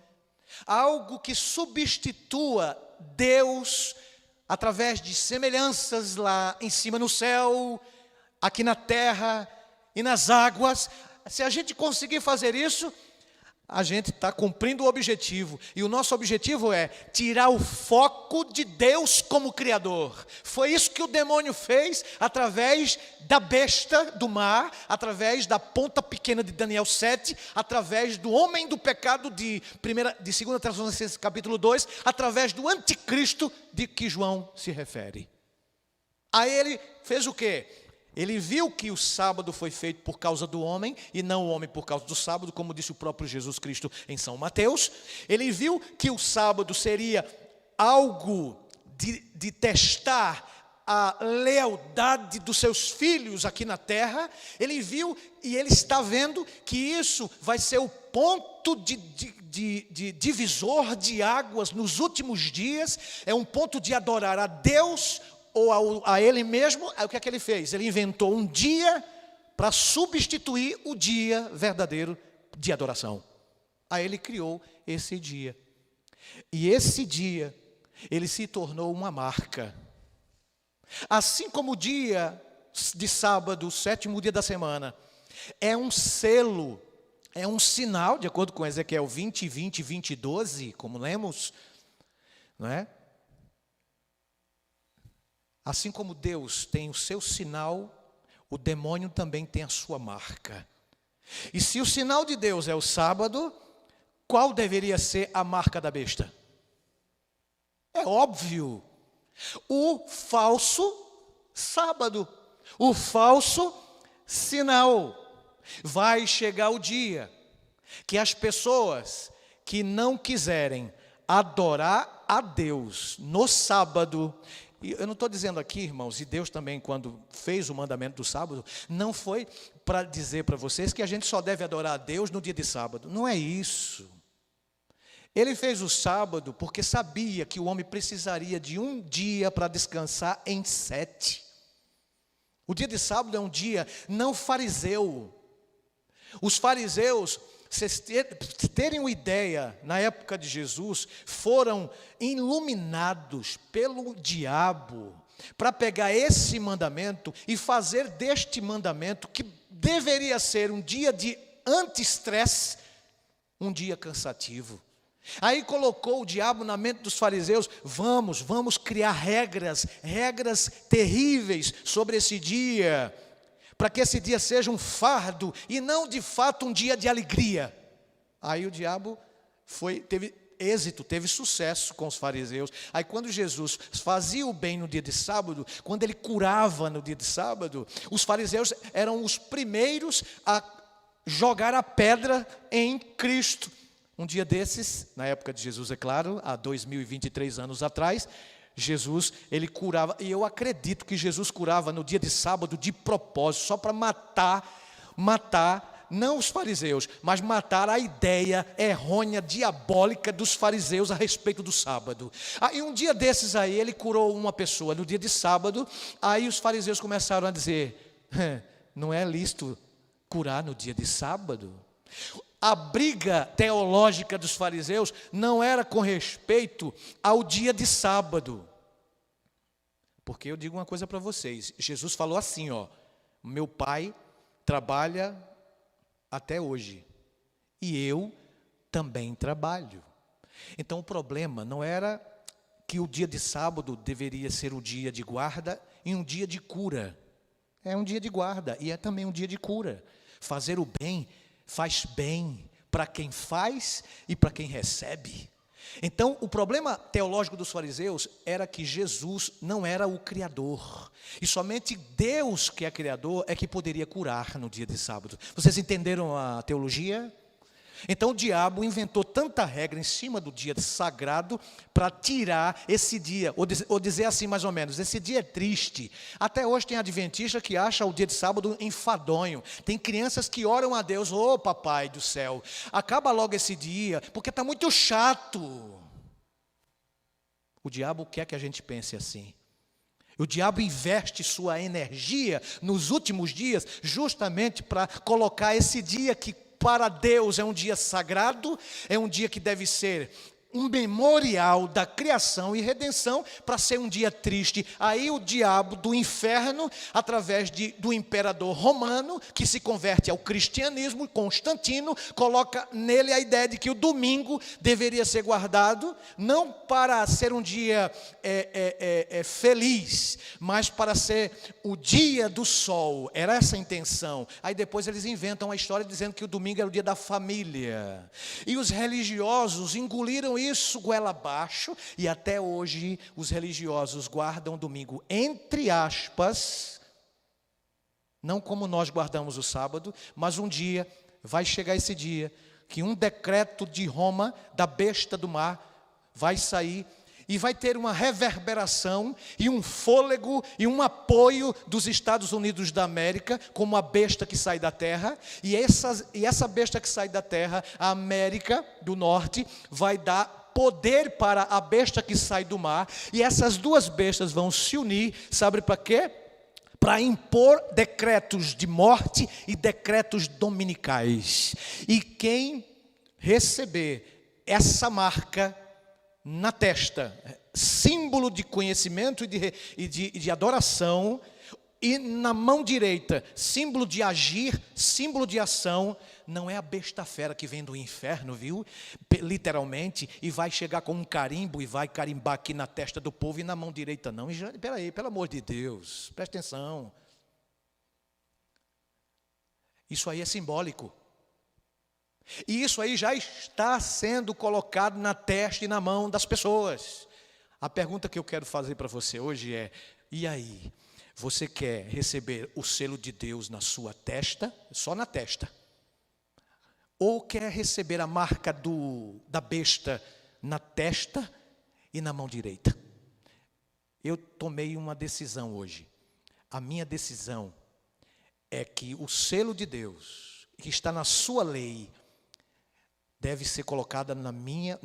algo que substitua Deus, através de semelhanças lá em cima no céu, aqui na terra e nas águas, se a gente conseguir fazer isso, a gente está cumprindo o objetivo. E o nosso objetivo é tirar o foco de Deus como Criador. Foi isso que o demônio fez através da besta do mar, através da ponta pequena de Daniel 7, através do homem do pecado de 2 Tessalonicenses capítulo 2, através do anticristo de que João se refere. Aí ele fez o quê? Ele viu que o sábado foi feito por causa do homem e não o homem por causa do sábado, como disse o próprio Jesus Cristo em São Mateus. Ele viu que o sábado seria algo de testar a lealdade dos seus filhos aqui na terra. Ele viu e ele está vendo que isso vai ser o ponto de divisor de águas nos últimos dias. É um ponto de adorar a Deus ou a ele mesmo. Aí o que é que ele fez? Ele inventou um dia para substituir o dia verdadeiro de adoração. Aí ele criou esse dia. E esse dia, ele se tornou uma marca. Assim como o dia de sábado, o 7º dia da semana, é um selo, é um sinal, de acordo com Ezequiel 20, 20, 20, 12, como lemos, não é? Assim como Deus tem o seu sinal, o demônio também tem a sua marca. E se o sinal de Deus é o sábado, qual deveria ser a marca da besta? É óbvio, o falso sábado. o falso sinal. Vai chegar o dia que as pessoas que não quiserem adorar a Deus no sábado, e eu não estou dizendo aqui, irmãos, e Deus também, quando fez o mandamento do sábado, não foi para dizer para vocês que a gente só deve adorar a Deus no dia de sábado. Não é isso. Ele fez o sábado porque sabia que o homem precisaria de um dia para descansar em 7. O dia de sábado é um dia não fariseu. Os fariseus, vocês terem uma ideia, na época de Jesus, foram iluminados pelo diabo para pegar esse mandamento e fazer deste mandamento, que deveria ser um dia de anti-estresse, um dia cansativo. Aí colocou o diabo na mente dos fariseus: vamos criar regras terríveis sobre esse dia, para que esse dia seja um fardo e não de fato um dia de alegria. Aí o diabo teve êxito, teve sucesso com os fariseus. Aí quando Jesus fazia o bem no dia de sábado, quando ele curava no dia de sábado, os fariseus eram os primeiros a jogar a pedra em Cristo. Um dia desses, na época de Jesus, é claro, há 2023 anos atrás, Jesus, ele curava, e eu acredito que Jesus curava no dia de sábado de propósito, só para matar, não os fariseus, mas matar a ideia errônea, diabólica dos fariseus a respeito do sábado. Aí um dia desses aí, ele curou uma pessoa no dia de sábado, aí os fariseus começaram a dizer: não é lícito curar no dia de sábado? A briga teológica dos fariseus não era com respeito ao dia de sábado. Porque eu digo uma coisa para vocês, Jesus falou assim, meu pai trabalha até hoje, e eu também trabalho. Então o problema não era que o dia de sábado deveria ser um dia de guarda e um dia de cura. É um dia de guarda e é também um dia de cura. Fazer o bem faz bem para quem faz e para quem recebe. Então, o problema teológico dos fariseus era que Jesus não era o Criador. E somente Deus, que é Criador, é que poderia curar no dia de sábado. Vocês entenderam a teologia? Então o diabo inventou tanta regra em cima do dia sagrado para tirar esse dia, ou dizer assim mais ou menos: esse dia é triste. Até hoje tem adventista que acha o dia de sábado enfadonho. Tem crianças que oram a Deus: ô papai do céu, acaba logo esse dia, porque está muito chato. O diabo quer que a gente pense assim. O diabo investe sua energia nos últimos dias justamente para colocar esse dia que para Deus é um dia sagrado, é um dia que deve ser um memorial da criação e redenção, para ser um dia triste. Aí o diabo do inferno, através do imperador romano, que se converte ao cristianismo, Constantino, coloca nele a ideia de que o domingo deveria ser guardado, não para ser um dia feliz, mas para ser o dia do sol. Era essa a intenção. Aí depois eles inventam a história dizendo que o domingo era o dia da família. E os religiosos engoliram isso goela abaixo, e até hoje os religiosos guardam o domingo, entre aspas, não como nós guardamos o sábado, mas um dia, vai chegar esse dia, que um decreto de Roma, da besta do mar, vai sair, e vai ter uma reverberação, e um fôlego, e um apoio dos Estados Unidos da América, como a besta que sai da terra, e essa besta que sai da terra, a América do Norte, vai dar poder para a besta que sai do mar, e essas duas bestas vão se unir, sabe para quê? Para impor decretos de morte e decretos dominicais. E quem receber essa marca na testa, símbolo de conhecimento e de adoração, e na mão direita, símbolo de agir, símbolo de ação, não é a besta fera que vem do inferno, viu? Literalmente, e vai chegar com um carimbo e vai carimbar aqui na testa do povo, e na mão direita não. Espera aí, pelo amor de Deus, presta atenção. Isso aí é simbólico. E isso aí já está sendo colocado na testa e na mão das pessoas. A pergunta que eu quero fazer para você hoje é: e aí? Você quer receber o selo de Deus na sua testa, só na testa? Ou quer receber a marca da besta na testa e na mão direita? Eu tomei uma decisão hoje. A minha decisão é que o selo de Deus, que está na sua lei, deve ser colocado na minha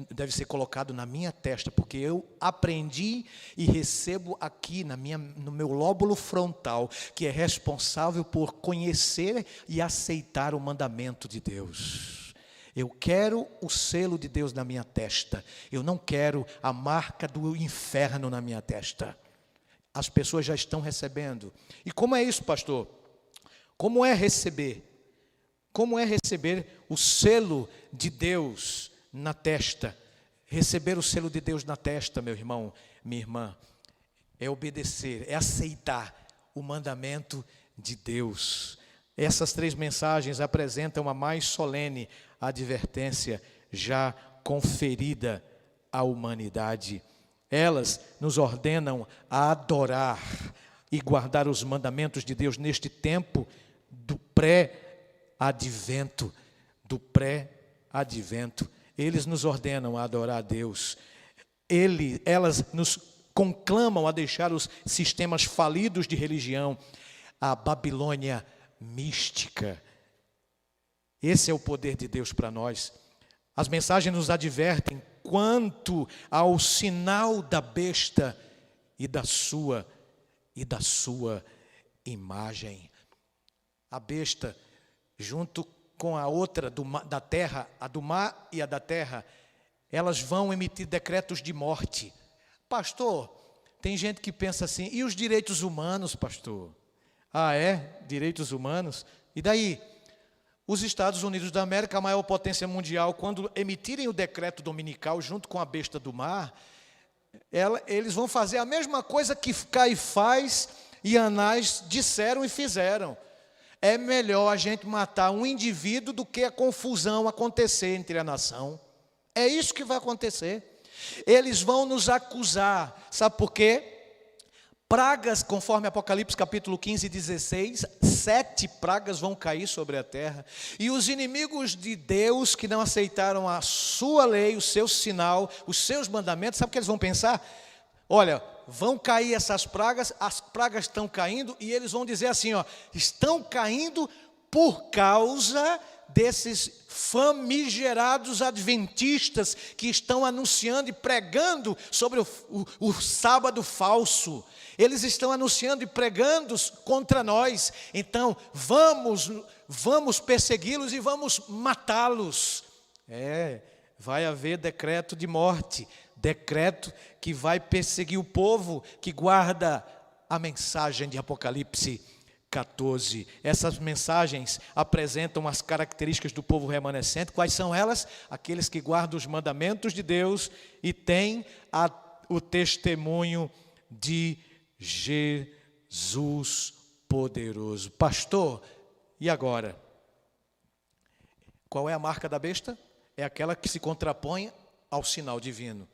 testa, porque eu aprendi e recebo aqui no meu lóbulo frontal, que é responsável por conhecer e aceitar o mandamento de Deus. Eu quero o selo de Deus na minha testa. Eu não quero a marca do inferno na minha testa. As pessoas já estão recebendo. E como é isso, pastor? Como é receber? Como é receber o selo de Deus na testa? Receber o selo de Deus na testa, meu irmão, minha irmã, é obedecer, é aceitar o mandamento de Deus. Essas 3 mensagens apresentam a mais solene advertência já conferida à humanidade. Elas nos ordenam a adorar e guardar os mandamentos de Deus neste tempo do pré-advento, Eles nos ordenam a adorar a Deus. Elas nos conclamam a deixar os sistemas falidos de religião, a Babilônia mística. Esse é o poder de Deus para nós. As mensagens nos advertem quanto ao sinal da besta e da sua imagem. A besta, junto com a outra da terra, a do mar e a da terra, elas vão emitir decretos de morte. Pastor, tem gente que pensa assim, e os direitos humanos, pastor? Ah, é? Direitos humanos? E daí? Os Estados Unidos da América, a maior potência mundial, quando emitirem o decreto dominical junto com a besta do mar, eles vão fazer a mesma coisa que Caifás e Anás disseram e fizeram. É melhor a gente matar um indivíduo do que a confusão acontecer entre a nação. É isso que vai acontecer. Eles vão nos acusar, sabe por quê? Pragas, conforme Apocalipse capítulo 15 e 16, 7 pragas vão cair sobre a terra. E os inimigos de Deus que não aceitaram a sua lei, o seu sinal, os seus mandamentos, sabe o que eles vão pensar? Olha, vão cair essas pragas, as pragas estão caindo, e eles vão dizer assim, ó, estão caindo por causa desses famigerados adventistas que estão anunciando e pregando sobre o sábado falso. Eles estão anunciando e pregando contra nós. Então, vamos persegui-los e vamos matá-los. Vai haver decreto de morte, decreto que vai perseguir o povo que guarda a mensagem de Apocalipse 14. Essas mensagens apresentam as características do povo remanescente. Quais são elas? Aqueles que guardam os mandamentos de Deus e têm o testemunho de Jesus poderoso. Pastor, e agora? Qual é a marca da besta? É aquela que se contrapõe ao sinal divino.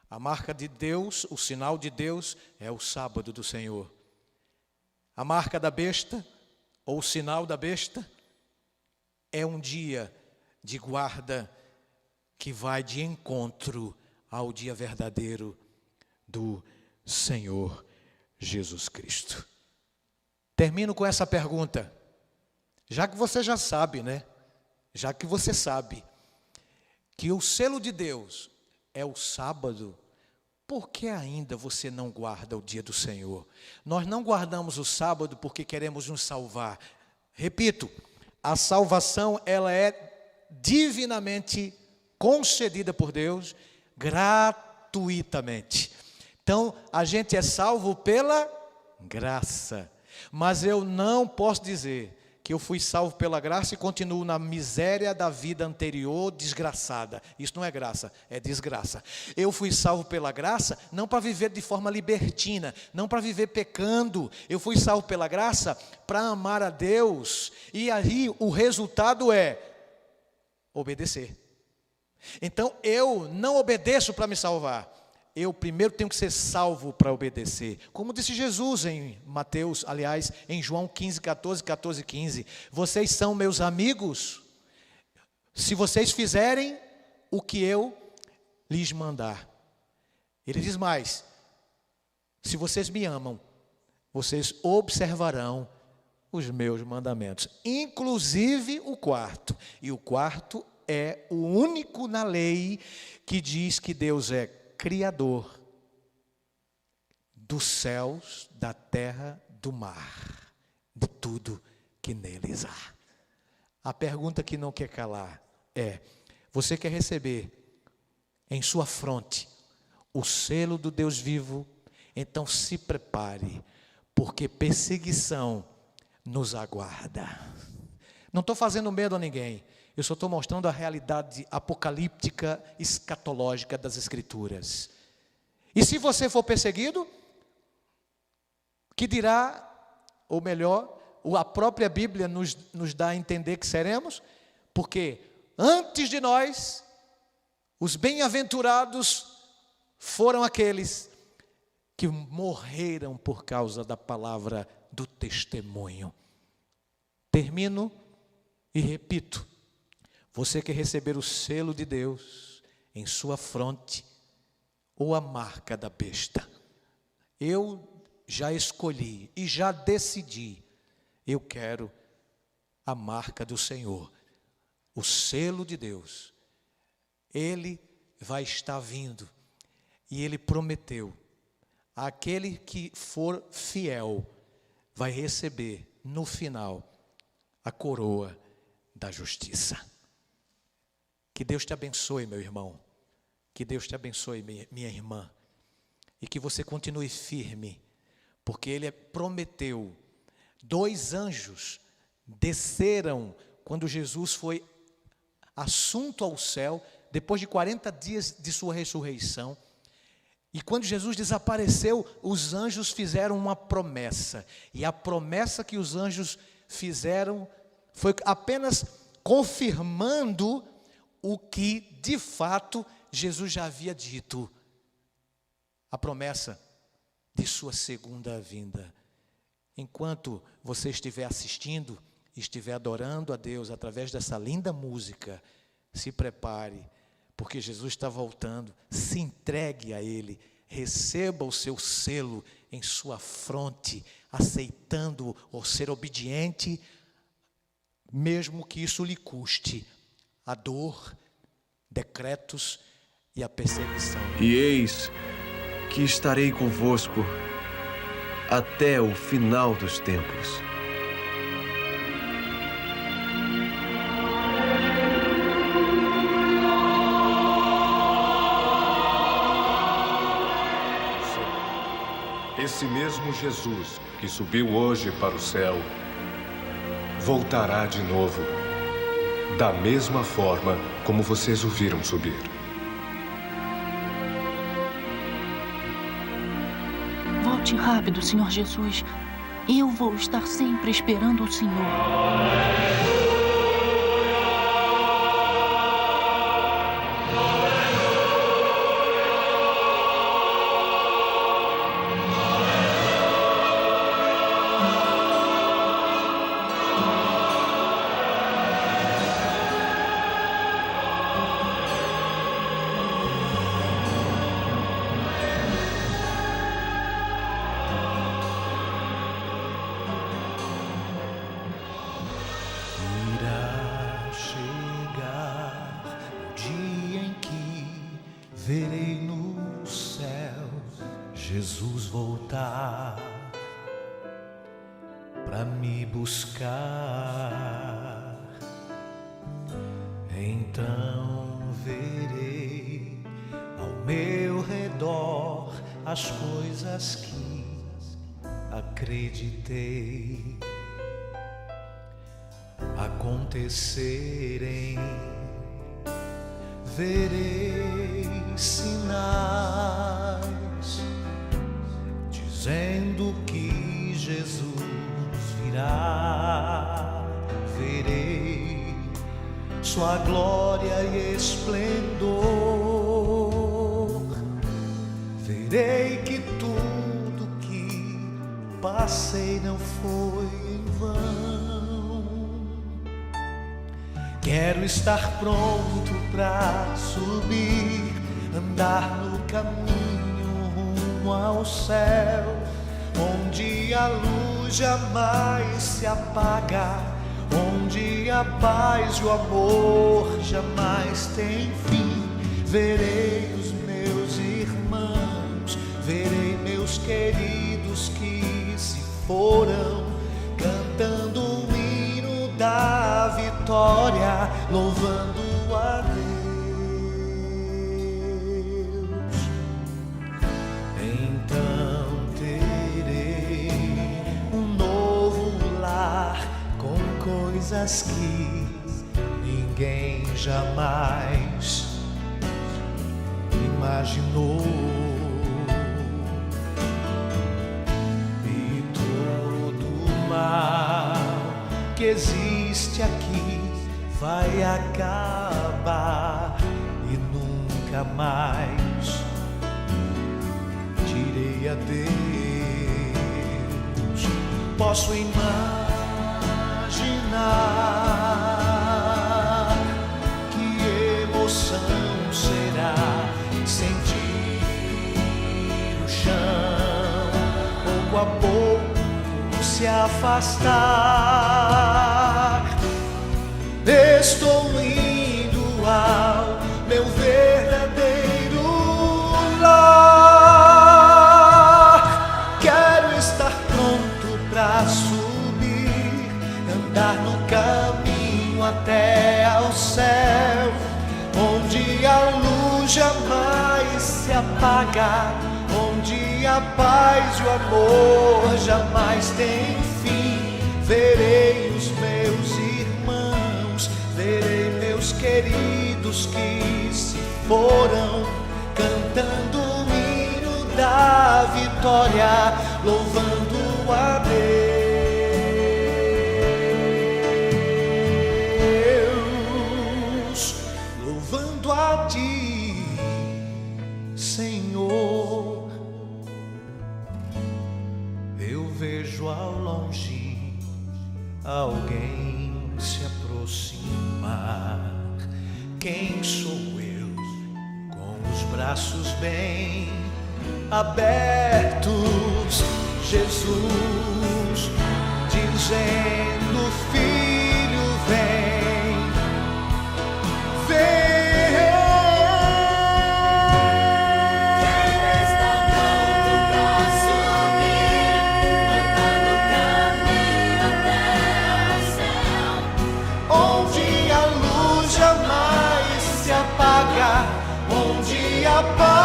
A marca de Deus, o sinal de Deus, é o sábado do Senhor. A marca da besta, ou o sinal da besta, é um dia de guarda que vai de encontro ao dia verdadeiro do Senhor Jesus Cristo. Termino com essa pergunta. Já que você já sabe, né? Já que você sabe que o selo de Deus é o sábado, por que ainda você não guarda o dia do Senhor? Nós não guardamos o sábado porque queremos nos salvar. Repito, a salvação ela é divinamente concedida por Deus gratuitamente. Então, a gente é salvo pela graça. Mas eu não posso dizer que eu fui salvo pela graça e continuo na miséria da vida anterior desgraçada. Isso não é graça, é desgraça. Eu fui salvo pela graça não para viver de forma libertina, não para viver pecando. Eu fui salvo pela graça para amar a Deus. E aí o resultado é obedecer. Então eu não obedeço para me salvar. eu primeiro tenho que ser salvo para obedecer. Como disse Jesus em Mateus, aliás, em João 15, 14, 15. Vocês são meus amigos se vocês fizerem o que eu lhes mandar. Ele diz mais: se vocês me amam, vocês observarão os meus mandamentos, inclusive o quarto. E o quarto é o único na lei que diz que Deus é Criador dos céus, da terra, do mar, de tudo que neles há. A pergunta que não quer calar é: você quer receber em sua fronte o selo do Deus vivo? Então se prepare, porque perseguição nos aguarda. Não estou fazendo medo a ninguém. Eu só estou mostrando a realidade apocalíptica, escatológica das Escrituras. E se você for perseguido, que dirá, ou melhor, a própria Bíblia nos dá a entender que seremos, porque antes de nós, os bem-aventurados foram aqueles que morreram por causa da palavra do testemunho. Termino e repito: você quer receber o selo de Deus em sua fronte ou a marca da besta? Eu já escolhi e já decidi. Eu quero a marca do Senhor, o selo de Deus. Ele vai estar vindo e Ele prometeu: aquele que for fiel vai receber no final a coroa da justiça. Que Deus te abençoe, meu irmão. Que Deus te abençoe, minha irmã. E que você continue firme, porque Ele prometeu. 2 anjos desceram quando Jesus foi assunto ao céu, depois de 40 dias de sua ressurreição. E quando Jesus desapareceu, os anjos fizeram uma promessa. E a promessa que os anjos fizeram foi apenas confirmando o que, de fato, Jesus já havia dito. A promessa de sua segunda vinda. Enquanto você estiver assistindo, estiver adorando a Deus através dessa linda música, se prepare, porque Jesus está voltando. Se entregue a Ele, receba o seu selo em sua fronte, aceitando ou ser obediente, mesmo que isso lhe custe a dor, decretos e a perseguição. E eis que estarei convosco até o final dos tempos. Esse mesmo Jesus que subiu hoje para o céu, voltará de novo, da mesma forma como vocês o viram subir. Volte rápido, Senhor Jesus. Eu vou estar sempre esperando o Senhor. Verei no céu Jesus voltar para me buscar. Então verei ao meu redor as coisas que acreditei acontecerem. Verei sinais dizendo que Jesus virá. Verei sua glória e esplendor. Sei que tudo que passei não foi em vão. Quero estar pronto pra subir, andar no caminho rumo ao céu, onde a luz jamais se apaga, onde a paz e o amor jamais têm fim. Verei os meus irmãos, verei meus queridos que se foram, cantando o hino da vitória, louvando a Deus. Então terei um novo lar com coisas que ninguém jamais imaginou. E todo o mal que existe aqui vai acabar e nunca mais direi adeus. Posso imaginar que emoção será sentir o chão pouco a pouco se afastar. Estou indo ao meu verdadeiro lar. Quero estar pronto pra subir, andar no caminho até ao céu, onde a luz jamais se apaga, onde a paz e o amor jamais têm fim. Verei os meus irmãos, verei meus queridos que se foram, cantando o hino da vitória, louvando a Deus, louvando a Ti, Senhor. Eu vejo ao longe alguém se aproximar. Quem sou eu? Com os braços bem abertos, Jesus dizendo: filho, vem, vem. Onde a paz,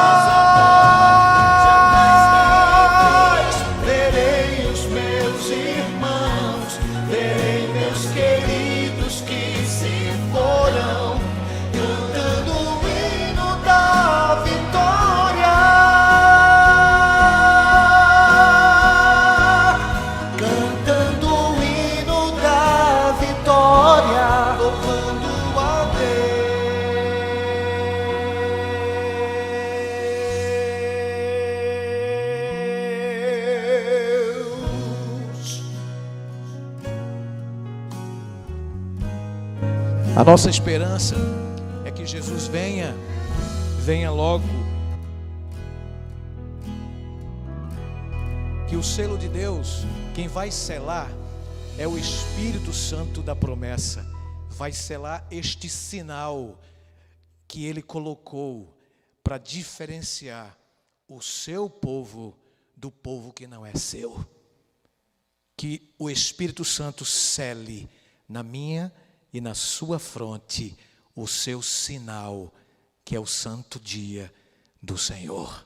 verei os meus irmãos, verei meus queridos que se foram, cantando o hino da vitória, cantando o hino da vitória, louvando a Deus. A nossa esperança é que Jesus venha logo. Que o selo de Deus, quem vai selar, é o Espírito Santo da promessa. Vai selar este sinal que Ele colocou para diferenciar o seu povo do povo que não é seu. Que o Espírito Santo sele na minha e na sua fronte o seu sinal, que é o santo dia do Senhor.